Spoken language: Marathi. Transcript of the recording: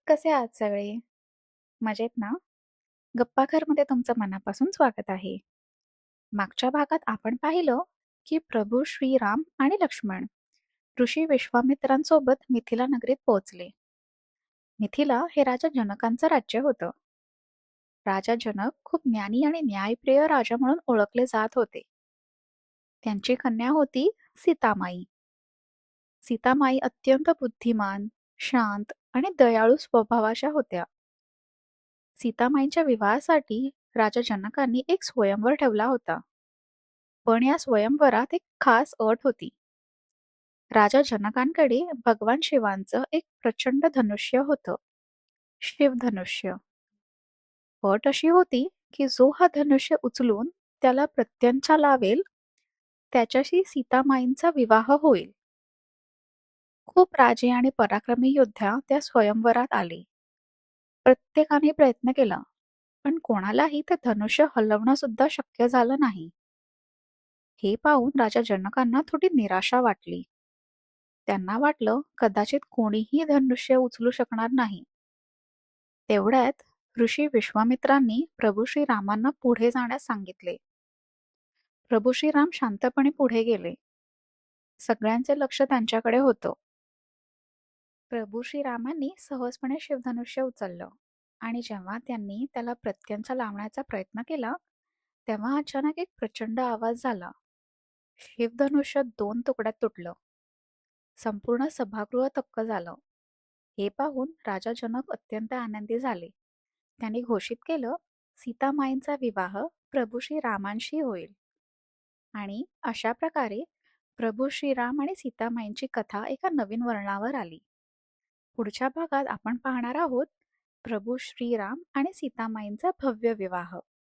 कसे आहात सगळे? मजेत ना? गप्पाघरमध्ये तुमचं मनापासून स्वागत आहे. मागच्या भागात आपण पाहिलं की प्रभू श्रीराम आणि लक्ष्मण ऋषी विश्वामित्रांसोबत मिथिला नगरीत पोहोचले. मिथिला हे राजा जनकांचं राज्य होतं. राजा जनक खूप ज्ञानी आणि न्यायप्रिय राजा म्हणून ओळखले जात होते. त्यांची कन्या होती सीतामाई. सीतामाई अत्यंत बुद्धिमान, शांत आणि दयाळू स्वभावाच्या होत्या. सीतामाईंच्या विवाहासाठी राजा जनकांनी एक स्वयंवर ठेवला होता. पण या स्वयंवरात एक खास अट होती. राजा जनकांकडे भगवान शिवांचं एक प्रचंड धनुष्य होतं, शिवधनुष्य. अट अशी होती की जो हा धनुष्य उचलून त्याला प्रत्यंचा लावेल, त्याच्याशी सीतामाईंचा विवाह होईल. खूप राजे आणि पराक्रमी योद्धा त्या स्वयंवरात आले. प्रत्येकाने प्रयत्न केला, पण कोणालाही ते धनुष्य हलवणं सुद्धा शक्य झालं नाही. हे पाहून राजा जनकांना थोडी निराशा वाटली. त्यांना वाटलं कदाचित कोणीही धनुष्य उचलू शकणार नाही. तेवढ्यात ऋषी विश्वामित्रांनी प्रभू श्रीरामांना पुढे जाण्यास सांगितले. प्रभू श्रीराम शांतपणे पुढे गेले. सगळ्यांचे लक्ष त्यांच्याकडे होतं. प्रभू श्रीरामांनी सहजपणे शिवधनुष्य उचललं आणि जेव्हा त्यांनी त्याला प्रत्यंचा लावण्याचा प्रयत्न केला, तेव्हा अचानक एक प्रचंड आवाज झाला. शिवधनुष्य 2 तुकड्यात तुटलं. संपूर्ण सभागृह थक्क झालं. हे पाहून राजा जनक अत्यंत आनंदी झाले. त्यांनी घोषित केलं, सीतामाईंचा विवाह प्रभू श्रीरामांशी होईल. आणि अशा प्रकारे प्रभू श्रीराम आणि सीतामाईंची कथा एका नवीन वळणावर आली. पुढच्या भागात आपण पाहणार आहोत प्रभू श्रीराम आणि सीतामाईंचा भव्य विवाह.